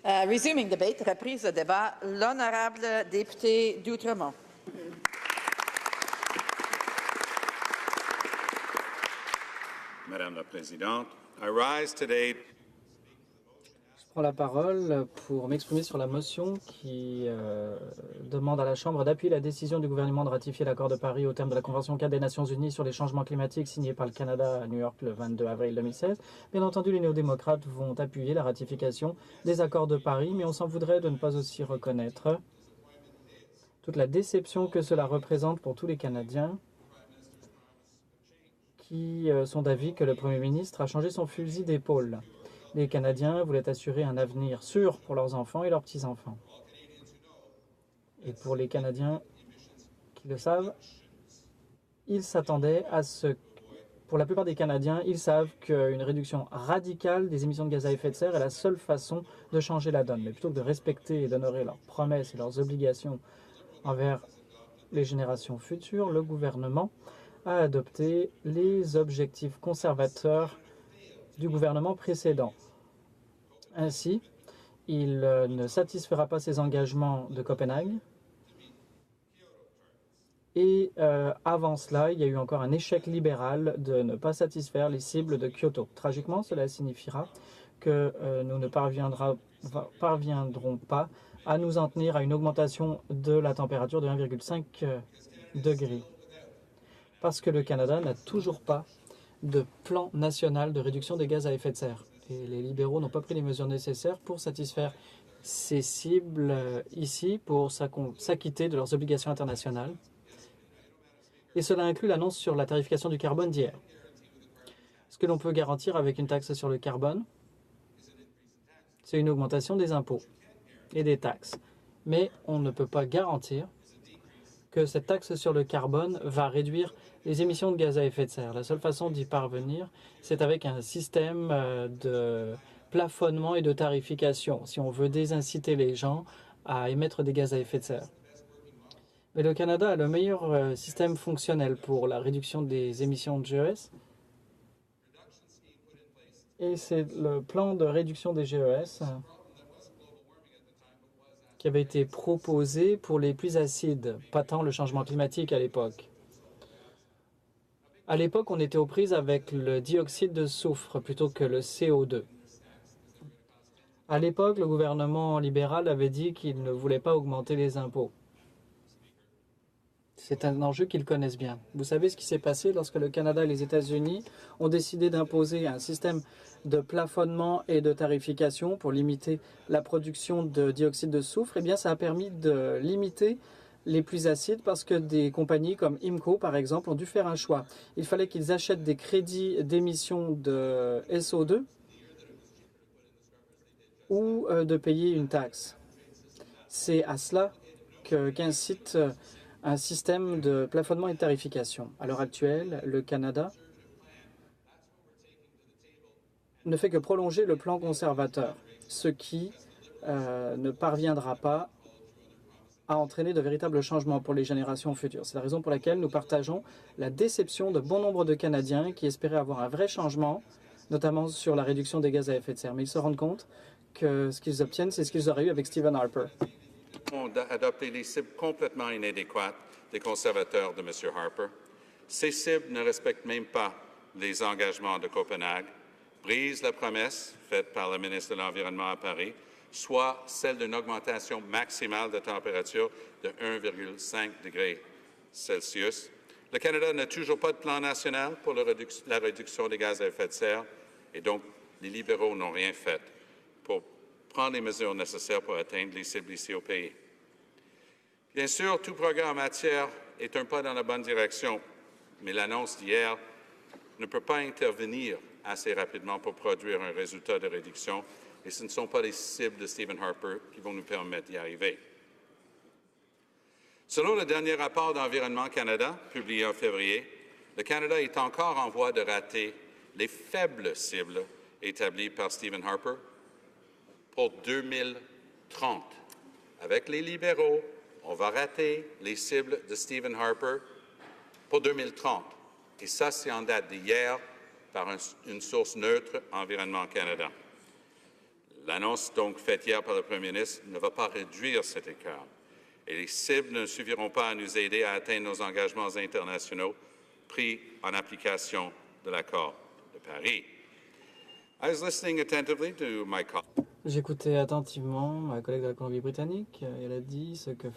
Resuming debate, reprise de débat, l'honorable député d'Outremont. Madame la Présidente, I rise today. Je prends la parole pour m'exprimer sur la motion qui demande à la Chambre d'appuyer la décision du gouvernement de ratifier l'accord de Paris au terme de la Convention 4 des Nations Unies sur les changements climatiques signée par le Canada à New York le 22 avril 2016. Bien entendu, les néo-démocrates vont appuyer la ratification des accords de Paris, mais on s'en voudrait de ne pas aussi reconnaître toute la déception que cela représente pour tous les Canadiens qui sont d'avis que le Premier ministre a changé son fusil d'épaule. Les Canadiens voulaient assurer un avenir sûr pour leurs enfants et leurs petits-enfants. Et pour les Canadiens qui le savent, ils s'attendaient à ce... Pour la plupart des Canadiens, ils savent qu'une réduction radicale des émissions de gaz à effet de serre est la seule façon de changer la donne. Mais plutôt que de respecter et d'honorer leurs promesses et leurs obligations envers les générations futures, le gouvernement a adopté les objectifs conservateurs du gouvernement précédent. Ainsi, il ne satisfera pas ses engagements de Copenhague. Et avant cela, il y a eu encore un échec libéral de ne pas satisfaire les cibles de Kyoto. Tragiquement, cela signifiera que nous ne parviendrons pas à nous en tenir à une augmentation de la température de 1,5 degré. Parce que le Canada n'a toujours pas de plan national de réduction des gaz à effet de serre. Et les libéraux n'ont pas pris les mesures nécessaires pour satisfaire ces cibles ici, pour s'acquitter de leurs obligations internationales. Et cela inclut l'annonce sur la tarification du carbone d'hier. Ce que l'on peut garantir avec une taxe sur le carbone, c'est une augmentation des impôts et des taxes. Mais on ne peut pas garantir que cette taxe sur le carbone va réduire les émissions de gaz à effet de serre. La seule façon d'y parvenir, c'est avec un système de plafonnement et de tarification, si on veut désinciter les gens à émettre des gaz à effet de serre. Mais le Canada a le meilleur système fonctionnel pour la réduction des émissions de GES. Et c'est le plan de réduction des GES qui avait été proposé pour les pluies acides, pas tant le changement climatique à l'époque. À l'époque, on était aux prises avec le dioxyde de soufre plutôt que le CO2. À l'époque, le gouvernement libéral avait dit qu'il ne voulait pas augmenter les impôts. C'est un enjeu qu'ils connaissent bien. Vous savez ce qui s'est passé lorsque le Canada et les États-Unis ont décidé d'imposer un système de plafonnement et de tarification pour limiter la production de dioxyde de soufre? Eh bien, ça a permis de limiter les pluies acides parce que des compagnies comme IMCO, par exemple, ont dû faire un choix. Il fallait qu'ils achètent des crédits d'émission de SO2 ou de payer une taxe. C'est à cela qu'incite un système de plafonnement et de tarification. À l'heure actuelle, le Canada ne fait que prolonger le plan conservateur, ce qui ne parviendra pas à entraîner de véritables changements pour les générations futures. C'est la raison pour laquelle nous partageons la déception de bon nombre de Canadiens qui espéraient avoir un vrai changement, notamment sur la réduction des gaz à effet de serre. Mais ils se rendent compte que ce qu'ils obtiennent, c'est ce qu'ils auraient eu avec Stephen Harper. On a adopté des cibles complètement inadéquates des conservateurs de M. Harper. Ces cibles ne respectent même pas les engagements de Copenhague, brisent la promesse faite par le ministre de l'Environnement à Paris, soit celle d'une augmentation maximale de température de 1,5 degré Celsius. Le Canada n'a toujours pas de plan national pour la réduction des gaz à effet de serre et donc les libéraux n'ont rien fait pour prendre les mesures nécessaires pour atteindre les cibles ici au pays. Bien sûr, tout progrès en matière est un pas dans la bonne direction, mais l'annonce d'hier ne peut pas intervenir assez rapidement pour produire un résultat de réduction, et ce ne sont pas les cibles de Stephen Harper qui vont nous permettre d'y arriver. Selon le dernier rapport d'Environnement Canada, publié en février, le Canada est encore en voie de rater les faibles cibles établies par Stephen Harper pour 2030. Avec les libéraux, on va rater les cibles de Stephen Harper pour 2030. Et ça, c'est en date d'hier par une source neutre, Environnement Canada. L'annonce donc faite hier par le Premier ministre ne va pas réduire cet écart. Et les cibles ne suffiront pas à nous aider à atteindre nos engagements internationaux pris en application de l'accord de Paris. I was listening attentively to my colleague. J'écoutais attentivement ma collègue de la Colombie-Britannique. Elle a dit ce que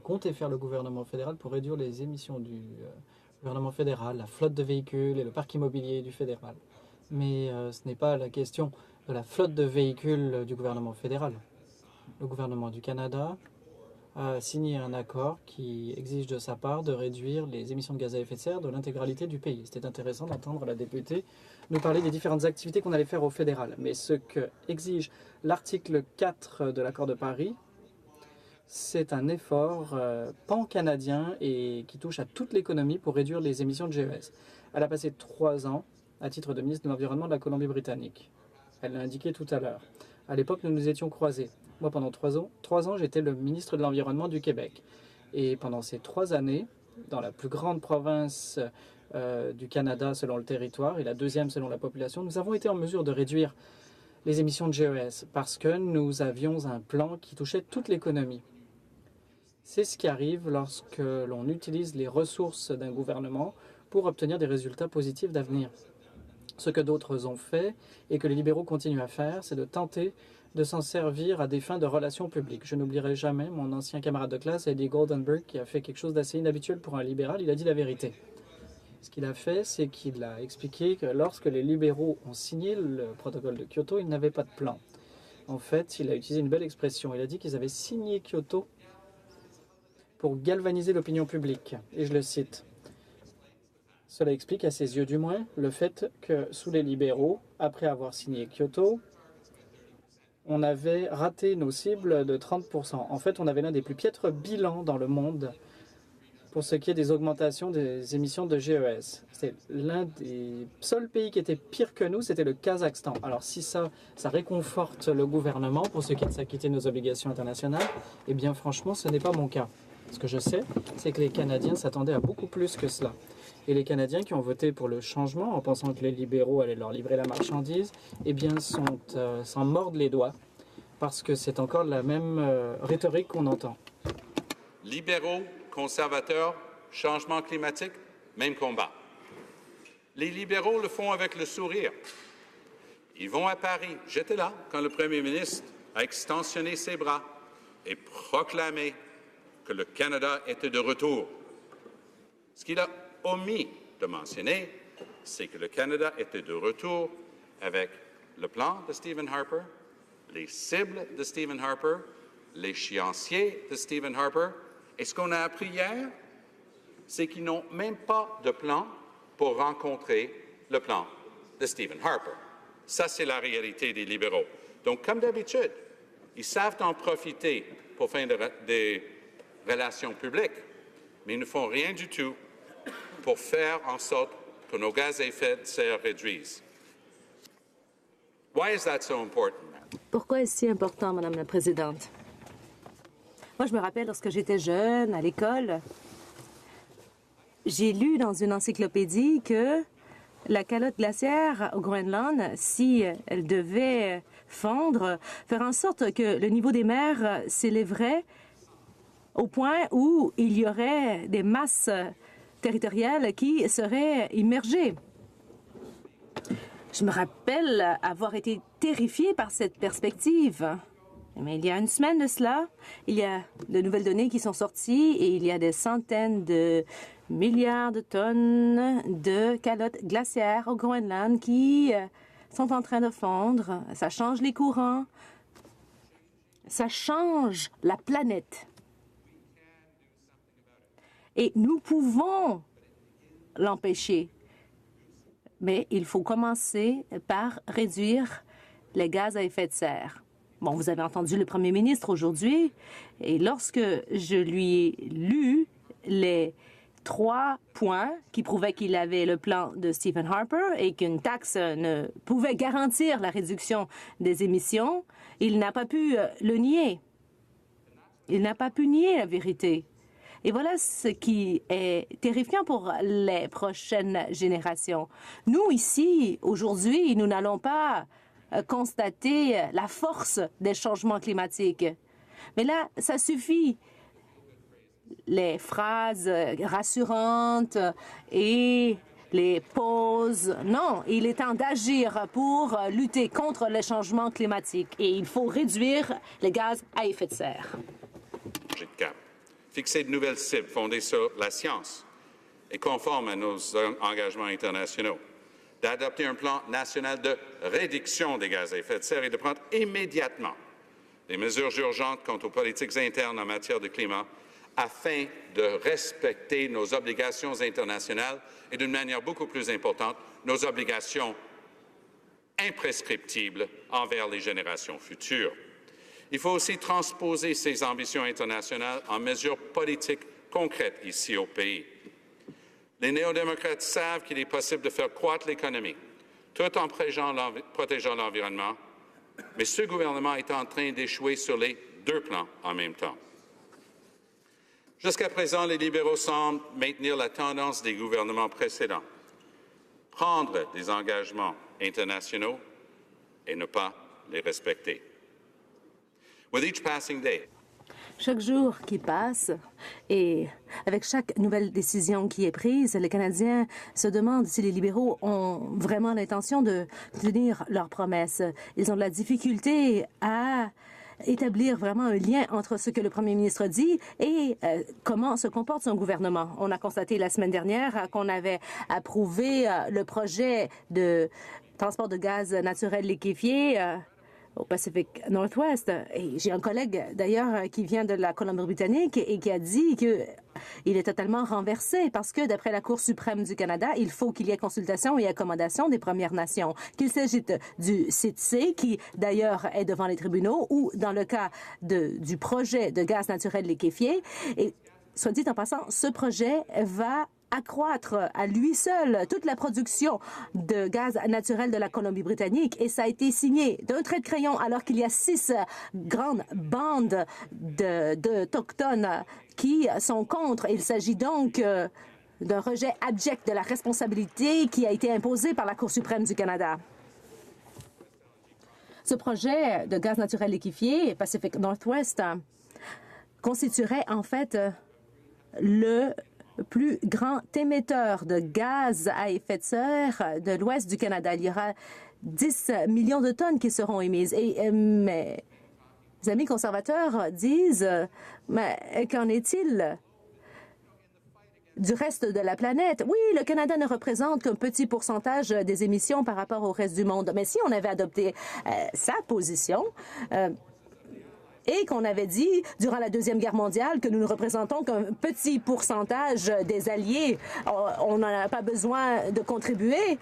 comptait faire le gouvernement fédéral pour réduire les émissions du gouvernement fédéral, la flotte de véhicules et le parc immobilier du fédéral. Mais ce n'est pas la question de la flotte de véhicules du gouvernement fédéral. Le gouvernement du Canada a signé un accord qui exige de sa part de réduire les émissions de gaz à effet de serre de l'intégralité du pays. C'était intéressant d'entendre la députée nous parler des différentes activités qu'on allait faire au fédéral. Mais ce que exige l'article 4 de l'accord de Paris, c'est un effort pan-canadien et qui touche à toute l'économie pour réduire les émissions de GES. Elle a passé 3 ans à titre de ministre de l'Environnement de la Colombie-Britannique. Elle l'a indiqué tout à l'heure. À l'époque, nous nous étions croisés. Moi, pendant 3 ans, j'étais le ministre de l'Environnement du Québec. Et pendant ces 3 années, dans la plus grande province du Canada selon le territoire et la deuxième selon la population, nous avons été en mesure de réduire les émissions de GES parce que nous avions un plan qui touchait toute l'économie. C'est ce qui arrive lorsque l'on utilise les ressources d'un gouvernement pour obtenir des résultats positifs d'avenir. Ce que d'autres ont fait et que les libéraux continuent à faire, c'est de tenter de s'en servir à des fins de relations publiques. Je n'oublierai jamais mon ancien camarade de classe, Eddie Goldenberg, qui a fait quelque chose d'assez inhabituel pour un libéral. Il a dit la vérité. Ce qu'il a fait, c'est qu'il a expliqué que lorsque les libéraux ont signé le protocole de Kyoto, ils n'avaient pas de plan. En fait, il a utilisé une belle expression. Il a dit qu'ils avaient signé Kyoto pour galvaniser l'opinion publique. Et je le cite. Cela explique, à ses yeux du moins, le fait que sous les libéraux, après avoir signé Kyoto, on avait raté nos cibles de 30%. En fait, on avait l'un des plus piètres bilans dans le monde pour ce qui est des augmentations des émissions de GES. C'est l'un des seuls pays qui était pire que nous, c'était le Kazakhstan. Alors si ça réconforte le gouvernement pour ce qui est de s'acquitter de nos obligations internationales, eh bien franchement, ce n'est pas mon cas. Ce que je sais, c'est que les Canadiens s'attendaient à beaucoup plus que cela. Et les Canadiens qui ont voté pour le changement en pensant que les libéraux allaient leur livrer la marchandise, eh bien s'en mordent les doigts parce que c'est encore la même rhétorique qu'on entend. Libéraux, conservateurs, changement climatique, même combat. Les libéraux le font avec le sourire. Ils vont à Paris. J'étais là quand le Premier ministre a extensionné ses bras et proclamé que le Canada était de retour. Ce qu'il a omis de mentionner, c'est que le Canada était de retour avec le plan de Stephen Harper, les cibles de Stephen Harper, l'échéancier de Stephen Harper. Et ce qu'on a appris hier, c'est qu'ils n'ont même pas de plan pour rencontrer le plan de Stephen Harper. Ça, c'est la réalité des libéraux. Donc, comme d'habitude, ils savent en profiter pour faire des relations publiques, mais ils ne font rien du tout pour faire en sorte que nos gaz à effet de serre réduisent. Why is that so important? Pourquoi est-ce si important, Madame la Présidente? Moi, je me rappelle lorsque j'étais jeune, à l'école, j'ai lu dans une encyclopédie que la calotte glaciaire au Groenland, si elle devait fondre, ferait en sorte que le niveau des mers s'élèverait au point où il y aurait des masses territoriales qui seraient immergées. Je me rappelle avoir été terrifiée par cette perspective. Mais il y a une semaine de cela, il y a de nouvelles données qui sont sorties et il y a des centaines de milliards de tonnes de calottes glaciaires au Groenland qui sont en train de fondre. Ça change les courants, ça change la planète. Et nous pouvons l'empêcher. Mais il faut commencer par réduire les gaz à effet de serre. Bon, vous avez entendu le premier ministre aujourd'hui, et lorsque je lui ai lu les 3 points qui prouvaient qu'il avait le plan de Stephen Harper et qu'une taxe ne pouvait garantir la réduction des émissions, il n'a pas pu le nier. Il n'a pas pu nier la vérité. Et voilà ce qui est terrifiant pour les prochaines générations. Nous, ici, aujourd'hui, nous n'allons pas constater la force des changements climatiques. Mais là, ça suffit. Les phrases rassurantes et les pauses. Non, il est temps d'agir pour lutter contre les changements climatiques et il faut réduire les gaz à effet de serre. Fixer de nouvelles cibles fondées sur la science et conformes à nos engagements internationaux. D'adopter un plan national de réduction des gaz à effet de serre et de prendre immédiatement des mesures urgentes quant aux politiques internes en matière de climat afin de respecter nos obligations internationales et, d'une manière beaucoup plus importante, nos obligations imprescriptibles envers les générations futures. Il faut aussi transposer ces ambitions internationales en mesures politiques concrètes ici au pays. Les néo-démocrates savent qu'il est possible de faire croître l'économie tout en protégeant l'environnement, mais ce gouvernement est en train d'échouer sur les deux plans en même temps. Jusqu'à présent, les libéraux semblent maintenir la tendance des gouvernements précédents, prendre des engagements internationaux et ne pas les respecter. With each passing day, chaque jour qui passe et avec chaque nouvelle décision qui est prise, les Canadiens se demandent si les libéraux ont vraiment l'intention de tenir leurs promesses. Ils ont de la difficulté à établir vraiment un lien entre ce que le premier ministre dit et comment se comporte son gouvernement. On a constaté la semaine dernière qu'on avait approuvé le projet de transport de gaz naturel liquéfié au Pacific Northwest. Et j'ai un collègue, d'ailleurs, qui vient de la Colombie-Britannique et qui a dit qu'il est totalement renversé parce que, d'après la Cour suprême du Canada, il faut qu'il y ait consultation et accommodation des Premières Nations. Qu'il s'agisse du site C, qui, d'ailleurs, est devant les tribunaux, ou dans le cas du projet de gaz naturel liquéfié. Et, soit dit en passant, ce projet va accroître à lui seul toute la production de gaz naturel de la Colombie-Britannique et ça a été signé d'un trait de crayon alors qu'il y a 6 grandes bandes d'Autochtones qui sont contre. Il s'agit donc d'un rejet abject de la responsabilité qui a été imposé par la Cour suprême du Canada. Ce projet de gaz naturel liquéfié, Pacific Northwest, constituerait en fait le plus grand émetteur de gaz à effet de serre de l'ouest du Canada. Il y aura 10 millions de tonnes qui seront émises. Et mes amis conservateurs disent, mais qu'en est-il du reste de la planète? Oui, le Canada ne représente qu'un petit pourcentage des émissions par rapport au reste du monde. Mais si on avait adopté sa position, et qu'on avait dit, durant la Deuxième Guerre mondiale, que nous ne représentons qu'un petit pourcentage des alliés. On n'en a pas besoin de contribuer.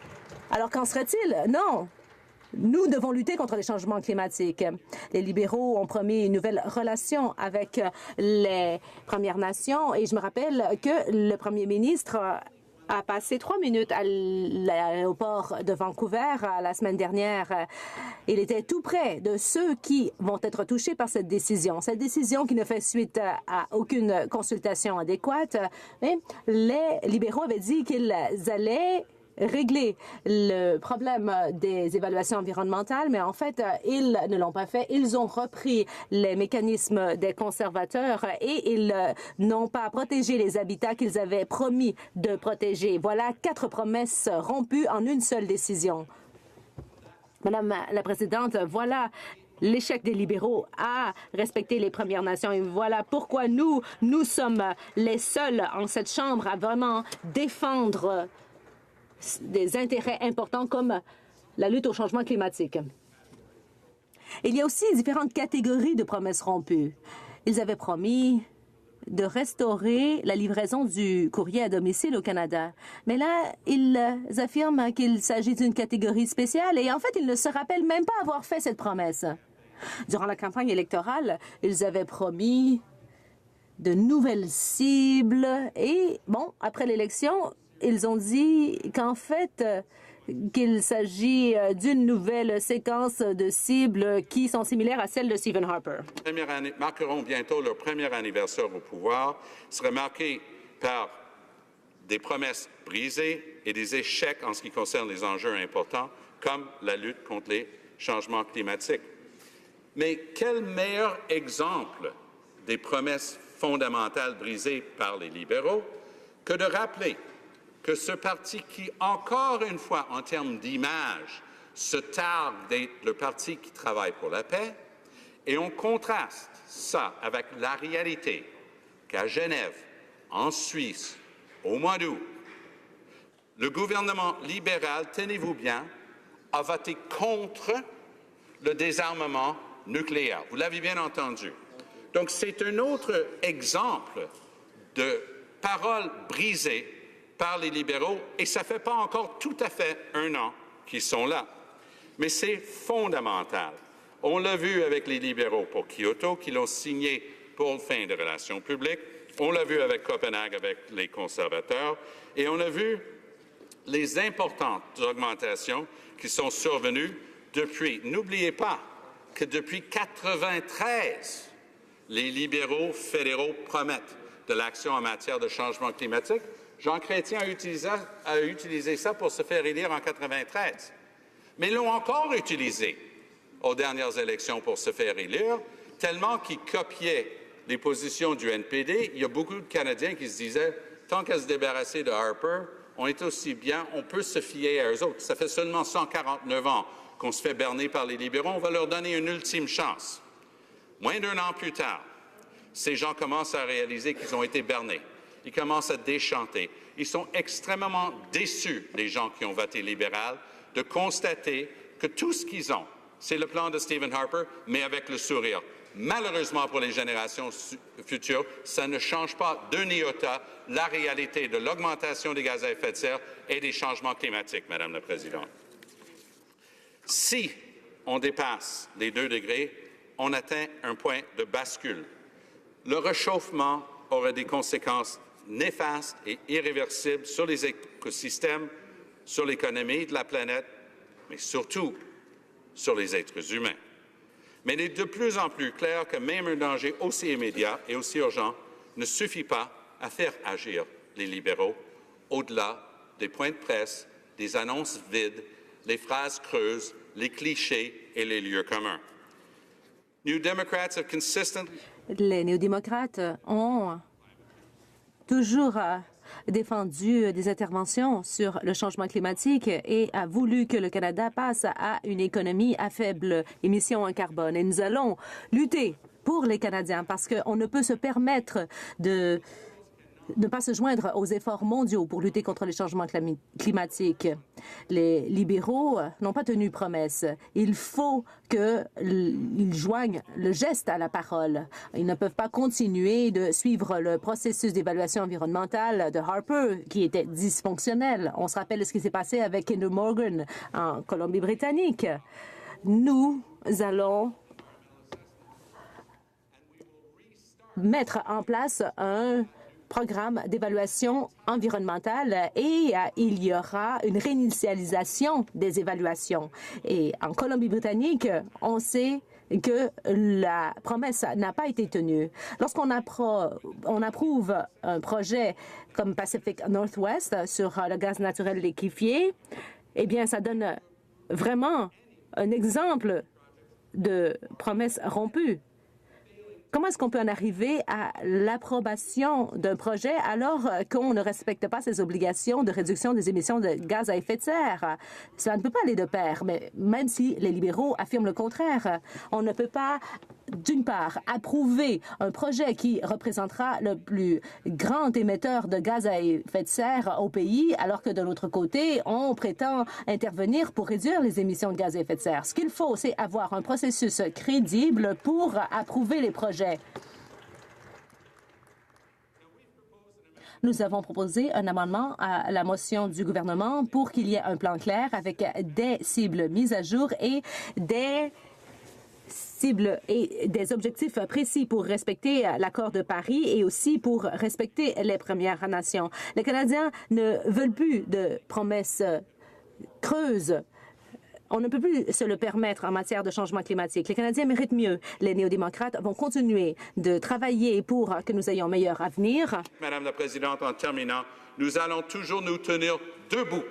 Alors qu'en serait-il? Non. Nous devons lutter contre les changements climatiques. Les libéraux ont promis une nouvelle relation avec les Premières Nations et je me rappelle que le premier ministre a passé 3 minutes à l'aéroport de Vancouver la semaine dernière. Il était tout près de ceux qui vont être touchés par cette décision. Cette décision qui ne fait suite à aucune consultation adéquate. Mais les libéraux avaient dit qu'ils allaient régler le problème des évaluations environnementales, mais en fait, ils ne l'ont pas fait. Ils ont repris les mécanismes des conservateurs et ils n'ont pas protégé les habitats qu'ils avaient promis de protéger. Voilà 4 promesses rompues en une seule décision. Madame la Présidente, voilà l'échec des libéraux à respecter les Premières Nations. Et voilà pourquoi nous sommes les seuls en cette Chambre à vraiment défendre des intérêts importants comme la lutte au changement climatique. Il y a aussi différentes catégories de promesses rompues. Ils avaient promis de restaurer la livraison du courrier à domicile au Canada. Mais là, ils affirment qu'il s'agit d'une catégorie spéciale et en fait, ils ne se rappellent même pas avoir fait cette promesse. Durant la campagne électorale, ils avaient promis de nouvelles cibles et, bon, après l'élection, ils ont dit qu'en fait, qu'il s'agit d'une nouvelle séquence de cibles qui sont similaires à celles de Stephen Harper. Marqueront bientôt leur premier anniversaire au pouvoir, sera marqué par des promesses brisées et des échecs en ce qui concerne les enjeux importants, comme la lutte contre les changement climatique. Mais quel meilleur exemple des promesses fondamentales brisées par les libéraux que de rappeler que ce parti qui, encore une fois, en termes d'image, se targue d'être le parti qui travaille pour la paix, et on contraste ça avec la réalité qu'à Genève, en Suisse, au mois d'août, le gouvernement libéral, tenez-vous bien, a voté contre le désarmement nucléaire. Vous l'avez bien entendu. Donc, c'est un autre exemple de paroles brisées par les libéraux, et ça ne fait pas encore tout à fait un an qu'ils sont là. Mais c'est fondamental. On l'a vu avec les libéraux pour Kyoto, qui l'ont signé pour la fin des relations publiques. On l'a vu avec Copenhague, avec les conservateurs. Et on a vu les importantes augmentations qui sont survenues depuis. N'oubliez pas que depuis 1993, les libéraux fédéraux promettent de l'action en matière de changement climatique. Jean Chrétien a utilisé ça pour se faire élire en 1993. Mais ils l'ont encore utilisé aux dernières élections pour se faire élire, tellement qu'ils copiaient les positions du NPD. Il y a beaucoup de Canadiens qui se disaient, tant qu'à se débarrasser de Harper, on est aussi bien, on peut se fier à eux autres. Ça fait seulement 149 ans qu'on se fait berner par les libéraux, on va leur donner une ultime chance. Moins d'un an plus tard, ces gens commencent à réaliser qu'ils ont été bernés. Ils commencent à déchanter. Ils sont extrêmement déçus, les gens qui ont voté libéral, de constater que tout ce qu'ils ont, c'est le plan de Stephen Harper, mais avec le sourire. Malheureusement pour les générations futures, ça ne change pas d'un iota la réalité de l'augmentation des gaz à effet de serre et des changements climatiques, Madame la Présidente. Si on dépasse les 2 degrés, on atteint un point de bascule. Le réchauffement aurait des conséquences néfastes et irréversibles sur les écosystèmes, sur l'économie de la planète, mais surtout sur les êtres humains. Mais il est de plus en plus clair que même un danger aussi immédiat et aussi urgent ne suffit pas à faire agir les libéraux au-delà des points de presse, des annonces vides, les phrases creuses, les clichés et les lieux communs. Les néo-démocrates ont toujours défendu des interventions sur le changement climatique et a voulu que le Canada passe à une économie à faible émission en carbone. Et nous allons lutter pour les Canadiens parce qu'on ne peut se permettre de ne pas se joindre aux efforts mondiaux pour lutter contre les changements climatiques. Les libéraux n'ont pas tenu promesse. Il faut qu'ils joignent le geste à la parole. Ils ne peuvent pas continuer de suivre le processus d'évaluation environnementale de Harper, qui était dysfonctionnel. On se rappelle ce qui s'est passé avec Kinder Morgan en Colombie-Britannique. Nous allons mettre en place un programme d'évaluation environnementale et il y aura une réinitialisation des évaluations. Et en Colombie-Britannique, on sait que la promesse n'a pas été tenue. Lorsqu'on approuve un projet comme Pacific Northwest sur le gaz naturel liquéfié, eh bien, ça donne vraiment un exemple de promesse rompue. Comment est-ce qu'on peut en arriver à l'approbation d'un projet alors qu'on ne respecte pas ses obligations de réduction des émissions de gaz à effet de serre? Cela ne peut pas aller de pair, mais même si les libéraux affirment le contraire, on ne peut pas, d'une part, approuver un projet qui représentera le plus grand émetteur de gaz à effet de serre au pays, alors que de l'autre côté, on prétend intervenir pour réduire les émissions de gaz à effet de serre. Ce qu'il faut, c'est avoir un processus crédible pour approuver les projets. Nous avons proposé un amendement à la motion du gouvernement pour qu'il y ait un plan clair avec des cibles mises à jour et des cibles et des objectifs précis pour respecter l'accord de Paris et aussi pour respecter les Premières Nations. Les Canadiens ne veulent plus de promesses creuses. On ne peut plus se le permettre en matière de changement climatique. Les Canadiens méritent mieux. Les néo-démocrates vont continuer de travailler pour que nous ayons un meilleur avenir. Madame la Présidente, en terminant, nous allons toujours nous tenir debout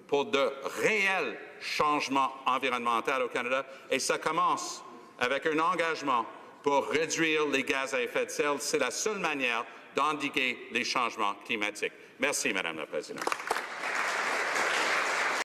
pour de réels changements environnementaux au Canada et ça commence avec un engagement pour réduire les gaz à effet de serre. C'est la seule manière d'endiguer les changements climatiques. Merci, Madame la Présidente.